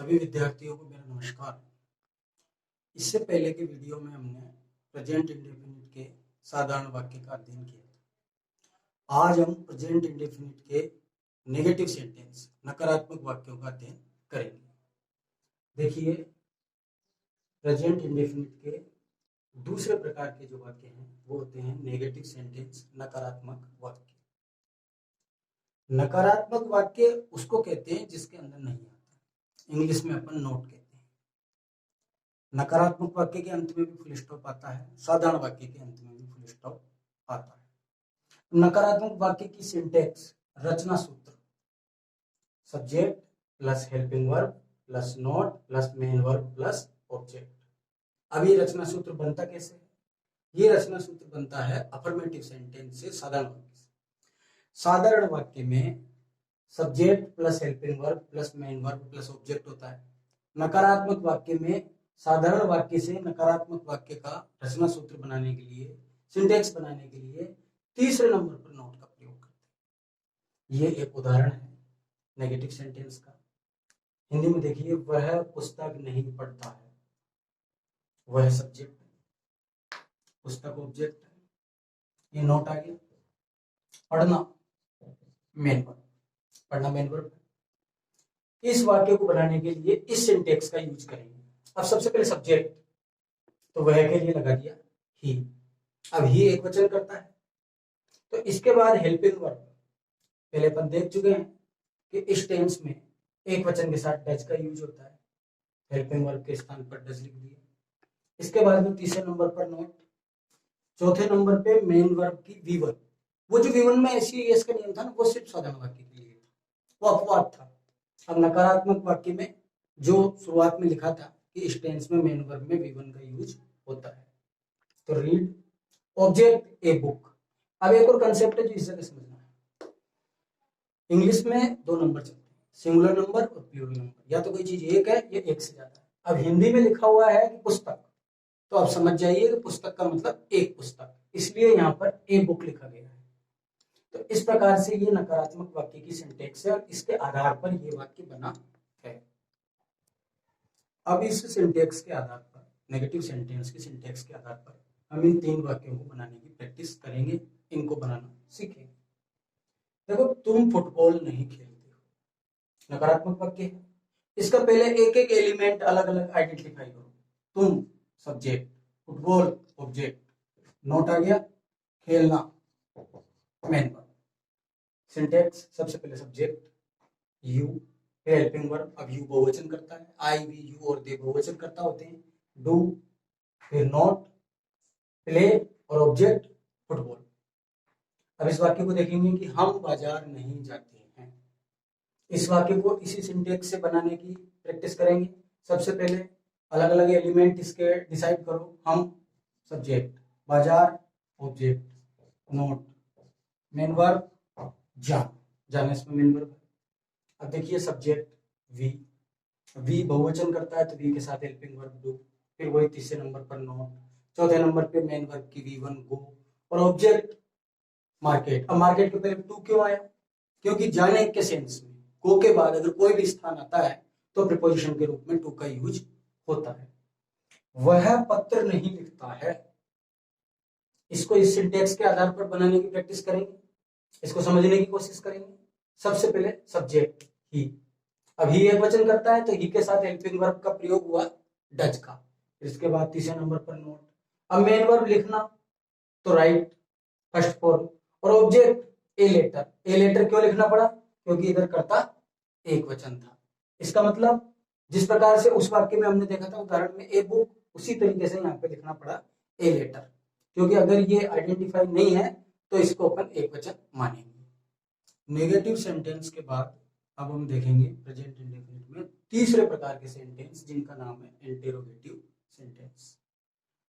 सभी विद्यार्थियों को मेरा नमस्कार। इससे पहले के वीडियो में हमने प्रेजेंट इंडेफिनिट के साधारण वाक्य का अध्ययन किया था। आज हम प्रेजेंट इंडेफिनिट के नेगेटिव सेंटेंस नकारात्मक वाक्यों का अध्ययन करेंगे। देखिए, प्रेजेंट इंडेफिनिट के दूसरे प्रकार के जो वाक्य हैं वो होते हैं नेगेटिव सेंटेंस, नकारात्मक वाक्य। नकारात्मक वाक्य उसको कहते हैं जिसके अंदर नहीं आता, इंग्लिश में अपन नोट कहते हैं। नकारात्मक वाक्य के अंत में भी फुल स्टॉप आता है, साधारण वाक्य के अंत में भी फुल स्टॉप आता है। नकारात्मक वाक्य की सिंटैक्स, रचना सूत्र, subject plus helping verb plus note plus main verb plus object. अब ये रचना सूत्र बनता कैसे है? ये रचना सूत्र बनता है अफर्मेटिव सेंटेंस से, साधारण वाक्य से। साधारण वाक्य में subject plus helping verb plus main verb plus object होता है। नकारात्मक वाक्य में साधारण वाक्य से नकारात्मक वाक्य का रचना सूत्र बनाने के लिए, सिंटेक्स बनाने के लिए तीसरे नंबर पर नोट का प्रयोग करते हैं। ये एक उदाहरण है नेगेटिव सेंटेंस का। हिंदी में देखिए, वह पुस्तक नहीं पढ़ता है। वह सब्जेक्ट है, पुस्तक ऑब्जेक्ट है, ये नोट आ गया। पढ़ना मेन वर्ब, पढ़ना मेन वर्ब। इस वाक्य को बनाने के लिए इस सिंटेक्स का यूज करेंगे। अब सबसे पहले सब्जेक्ट, तो वह के लिए लगा दिया ही। अब ही एक वचन करता है, तो इसके बाद हेल्पिंग वर्ब। पहले अपन देख चुके हैं कि इस टेंस में एक वचन के साथ डज का यूज होता है। हेल्पिंग वर्ब के स्थान पर डज लिख दिया। इसके बाद में तीसरे नंबर पर नोट, चौथे नंबर पे मेन वर्ब की V1। वो जो V1 में SES का नियम था ना, वो सिर्फ साधारण वाक्य के लिए था, वो अपवाद था। अब नकारात्मक वाक्य में जो शुरुआत में लिखा था कि इस टेंस में मेन वर्ब में V1 का यूज होता है। तो रीड, ऑब्जेक्ट ए बुक। अब एक और कंसेप्ट है जो इस जगह समझना है। इंग्लिश में दो नंबर चलते हैं, सिंगुलर नंबर और प्लूरल नंबर। या तो कोई चीज एक है या एक से ज्यादा है। अब हिंदी में लिखा हुआ है कि पुस्तक, तो आप समझ जाइए कि पुस्तक का मतलब एक पुस्तक, इसलिए यहाँ पर ए बुक लिखा गया है। तो इस प्रकार से ये नकारात्मक वाक्य की सिंटेक्स है और इसके आधार पर ये वाक्य बना है। अब इस सिंटेक्स के आधार पर, नेगेटिव सेंटेंस की सिंटेक्स के आधार पर हम इन तीन वाक्यों को बनाने की प्रैक्टिस करेंगे, इनको बनाना सीखेंगे। देखो, तुम फुटबॉल नहीं खेलते हो, नकारात्मक वाक्य है। इसका पहले एक एक एलिमेंट अलग अलग आइडेंटिफाई करो। तुम सब्जेक्ट, फुटबॉल ऑब्जेक्ट, नोट आ गया, खेलना मेन वर्ब। सिंटेक्स, सबसे पहले सब्जेक्ट यू, फिर हेल्पिंग वर्ब। अब यू बहुवचन करता है, आई वी यू और दे बहुवचन करता होते हैं। डू, फिर नॉट, प्ले और ऑब्जेक्ट फुटबॉल। अब इस वाक्य को देखेंगे कि हम बाजार नहीं जाते हैं। इस वाक्य को इसी सिंटेक्स से बनाने की प्रैक्टिस करेंगे। सबसे पहले अलग अलग एलिमेंट इसके डिसाइड करो। हम सब्जेक्ट, बाजार ऑब्जेक्ट, नोट मेन वर्ब, जाना इसमें मेन वर्ब। अब देखिए, सब्जेक्ट वी बहुवचन करता है तो वी के साथ हेल्पिंग वर्ब डू, फिर वही तीसरे नंबर पर नोट, चौथे नंबर पे मेन वर्ब की V1 गो, और ऑब्जेक्ट मार्केट। अब मार्केट के पहले टू क्यों आया? क्योंकि जाने के सेंस में गो के बाद अगर कोई भी स्थान आता है तो प्रीपोजिशन के रूप में टू का यूज होता है। वह पत्र नहीं लिखता है। इसको इस सिंटेक्स के आधार पर बनाने की प्रैक्टिस करेंगे, इसको समझने की कोशिश करेंगे। सबसे पहले सब्जेक्ट ही, अब ही एक वचन करता है तो ही के साथ हेल्पिंग वर्ब का प्रयोग हुआ डज का। इसके बाद तीसरे नंबर पर नोट। अब मेन वर्ब लिखना तो राइट फर्स्ट फॉर्म, और object a letter. A letter क्यों लिखना पड़ा? क्योंकि इधर करता एक वचन था। इसका मतलब जिस प्रकार से उस वाक्य में हमने देखा था उदाहरण में ए बुक, उसी तरीके से यहाँ पे लिखना पड़ा ए लेटर, क्योंकि अगर ये आइडेंटिफाई नहीं है तो इसको अपन एक वचन मानेंगे। नेगेटिव सेंटेंस के बाद अब हम देखेंगे प्रेजेंट इंडेफिनिट में तीसरे प्रकार के सेंटेंस, जिनका नाम है इंटेरोगेटिव सेंटेंस।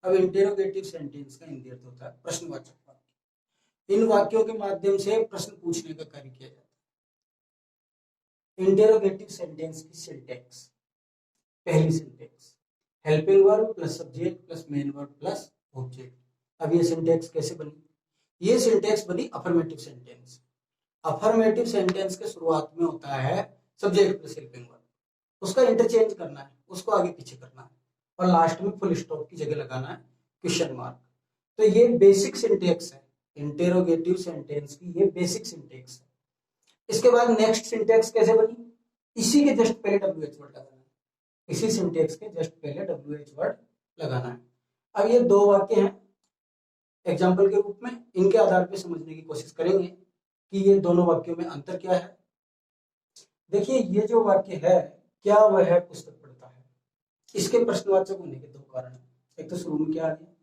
अब इंटेरोगेटिव सेंटेंस का हिंदी अर्थ होता है प्रश्नवाचक वाक्य। इन वाक्यों के माध्यम से प्रश्न पूछने का कार्य किया जाता है। इंटेरोगेटिव सेंटेंस की सिंटेक्स, पहली syntax helping verb plus subject plus main verb plus object. अब ये सिंटेक्स कैसे बनी? ये सिंटेक्स बनी अफर्मेटिव सेंटेंस। अफर्मेटिव सेंटेंस के शुरुआत में होता है सब्जेक्ट प्लस हेल्पिंग वर्ब, उसका इंटरचेंज करना है, उसको आगे पीछे करना है, और लास्ट में फुल स्टॉप की जगह लगाना है क्वेश्चन मार्क। तो ये बेसिक सिंटेक्स है इंटेरोगेटिव सेंटेंस की, ये बेसिक सिंटेक्स है। इसके बाद नेक्स्ट सिंटेक्स कैसे बनी, इसी के जस्ट पहले WH वर्ड लगाना है, इसी सिंटेक्स के जस्ट पहले WH वर्ड लगाना है। अब ये दो वाक्य हैं एग्जाम्पल के रूप में, इनके आधार पर समझने की कोशिश करेंगे कि ये दोनों वाक्यों में अंतर क्या है। देखिए ये जो वाक्य है, क्या वह पुस्तक पढ़ता है, इसके प्रश्नवाचक होने के दो कारण हैं, एक तो शुरू में क्या आ गया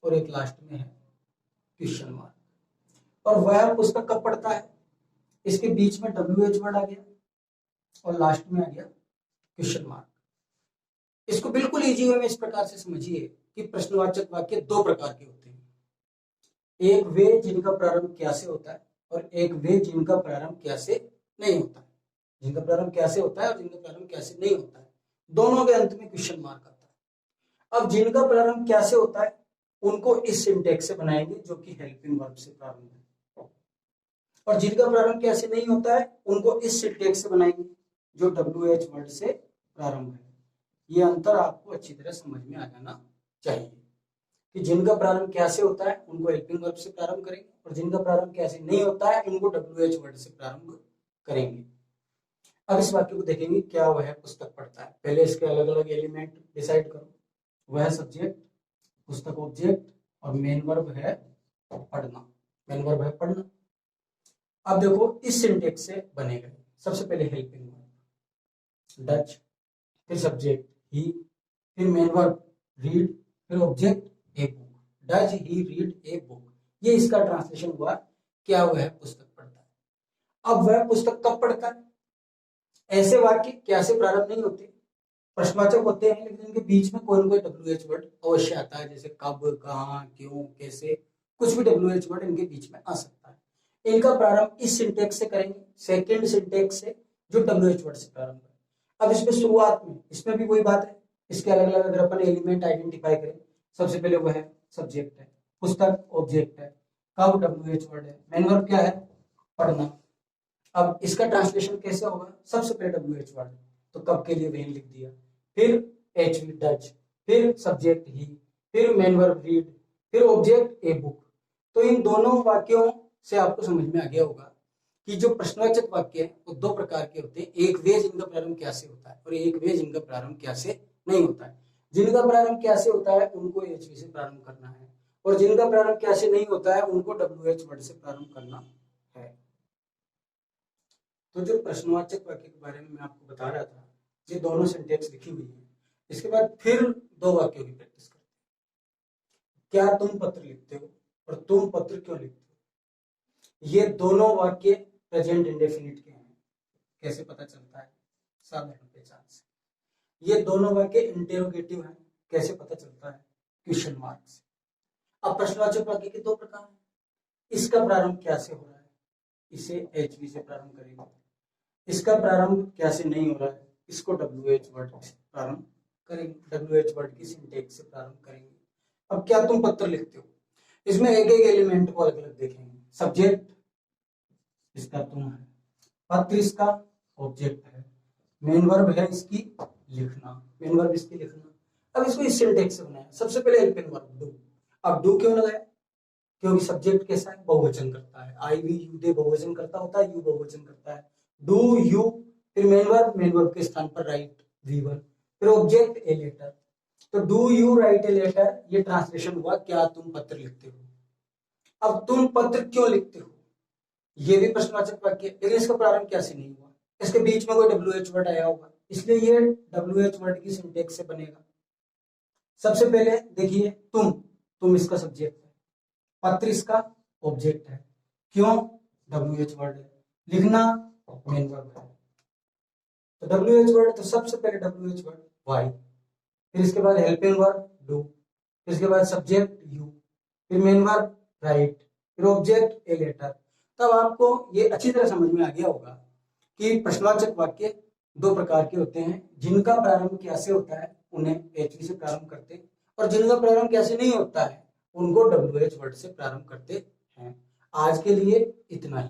और एक लास्ट में है क्वेश्चन मार्क। और वह पुस्तक कब पढ़ता है, इसके बीच में WH वर्ड आ गया और लास्ट में आ गया क्वेश्चन मार्क। इसको बिल्कुल इजी वे में इस प्रकार से समझिए कि प्रश्नवाचक वाक्य दो प्रकार के होते हैं, एक वे जिनका प्रारंभ क्या से होता है और एक वे जिनका प्रारंभ क्या से नहीं होता है। जिनका प्रारंभ क्या से होता है और जिनका प्रारंभ क्या से नहीं होता है, दोनों के अंत में क्वेश्चन मार्क आता है। अब जिनका प्रारंभ क्या से होता है उनको इस सिंटेक्स से बनाएंगे जो कि हेल्पिंग वर्ब से प्रारंभ है, और जिनका प्रारंभ क्या से नहीं होता है उनको इस सिंटेक्स से बनाएंगे जो WH वर्ड से प्रारंभ है। ये अंतर आपको अच्छी तरह समझ में आ जाना चाहिए कि जिनका प्रारंभ क्या से होता है उनको हेल्पिंग वर्ब से प्रारंभ करेंगे और जिनका प्रारंभ क्या से नहीं होता है उनको WH वर्ड से प्रारंभ करेंगे। अब इस वाक्य को देखेंगे, क्या वह पुस्तक पढ़ता है। पहले इसके अलग अलग एलिमेंट डिसाइड करो, वह सब्जेक्ट, पुस्तक ऑब्जेक्ट और मेन वर्ब है पढ़ना, मेन वर्ब है पढ़ना। अब देखो इस सिंटेक्स से बनेगा, सबसे पहले हेल्पिंग वर्ब डच, फिर सब्जेक्ट ही, फिर मेन वर्ब रीड, फिर object a book, does he read a book. ये इसका ट्रांसलेशन हुआ, क्या वह पुस्तक पढ़ता है। अब वह पुस्तक कब पढ़ता है, ऐसे वाक्य क्या से प्रारंभ नहीं होते, प्रश्नवाचक होते हैं, लेकिन इनके बीच में कोई ना कोई WH वर्ड अवश्य आता है, जैसे कब, कहाँ, क्यों, कैसे, कुछ भी WH वर्ड इनके बीच में आ सकता है। इनका प्रारंभ इस सिंटेक्स से करेंगे, सेकंड सिंटेक्स से जो WH वर्ड से प्रारंभ है। अब इसमें शुरुआत में इसमें भी वही बात है, इसके अलग अलग अगर अपन एलिमेंट आइडेंटिफाई करें, सबसे पहले वह है सब्जेक्ट है, पुस्तक ऑब्जेक्ट है, कब WH वर्ड है, मेन वर्ब क्या है पढ़ना। अब इसका ट्रांसलेशन कैसे होगा, सबसे पहले WH वर्ड, तो कब के लिए वही लिख दिया, फिर HV डच, फिर सब्जेक्ट ही, फिर मेन वर्ब रीड, फिर ऑब्जेक्ट ए बुक। तो इन दोनों वाक्यों से आपको समझ में आ गया होगा कि जो प्रश्नवाचक वाक्य है वो दो प्रकार के होते हैं, एक वे जिनका प्रारंभ क्या से होता है और एक वे जिनका प्रारंभ क्या से नहीं होता है। जिनका प्रारंभ क्या से होता है उनको HV से प्रारंभ करना है और जिनका प्रारंभ क्या से नहीं होता है उनको WH वर्ड से प्रारंभ करना है। तो जो प्रश्नवाचक वाक्य के बारे में मैं आपको बता रहा था, ये दोनों सिंटेक्स लिखी हुई है। इसके बाद फिर दो वाक्यों की प्रैक्टिस करते हैं, क्या तुम पत्र लिखते हो और तुम पत्र क्यों लिखते हो। ये दोनों वाक्य प्रेजेंट इंडेफिनिट के हैं, कैसे पता चलता है, साधारण पहचान से। ये दोनों वाक्य इंटेरोगेटिव हैं, कैसे पता चलता है, क्वेश्चन मार्क से। अब प्रश्नवाचक वाक्य के दो प्रकार हैं, इसका प्रारंभ क्या से हो रहा है, इसे HV से प्रारंभ करेंगे, इसका प्रारंभ क्या से नहीं हो रहा है, इसको WH वर्ड से प्रारंभ करेंगे, WH वर्ड की सिंटेक्स से प्रारंभ करेंगे। अब क्या तुम पत्र लिखते हो, इसमें एक एक एलिमेंट को अलग अलग देखेंगे, सब्जेक्ट इसका तुम है, पत्र इसका ऑब्जेक्ट है, मेन वर्ब है इसकी लिखना, मेन वर्ब इसकी लिखना। अब इसको इस सिंटेक्स से बनाया, सबसे पहले हेल्पिंग वर्ब डू। अब डू क्यों लगाया, क्योंकि सब्जेक्ट कैसा है, बहुवचन करता है, आई वी यू दे बहुवचन करता होता है, यू बहुवचन करता है, डू यू, फिर मेन वर्ब के स्थान पर राइट वी1, फिर ऑब्जेक्ट ए लेटर। तो do you write a letter, ये ट्रांसलेशन हुआ क्या तुम पत्र लिखते हो। अब तुम पत्र क्यों लिखते हो, ये भी प्रश्नवाचक वाक्य, लेकिन इसका प्रारंभ क्या से नहीं हुआ, इसके बीच में कोई WH वर्ड आया होगा, इसलिए ये WH वर्ड की सिंटेक्स से बनेगा। सबसे पहले देखिए तुम इसका सब्जेक्ट है, पत्र इसका ऑब्जेक्ट है, क्यों WH वर्ड है, लिखना मेन वर्ब है। तो WH वर्ड, तो सबसे पहले WH वर्ड वाई, फिर इसके बाद हेल्पिंग वर्ब डू, फिर इसके बाद सब्जेक्ट यू, फिर मेन वर्ब राइट, फिर ऑब्जेक्ट ए लेटर। तब आपको ये अच्छी तरह समझ में आ गया होगा कि प्रश्नवाचक वाक्य दो प्रकार के होते हैं, जिनका प्रारंभ क्या से होता है उन्हें HV से प्रारंभ करते हैं और जिनका प्रारंभ क्या से नहीं होता है उनको WH वर्ड से प्रारंभ करते हैं। आज के लिए इतना ही।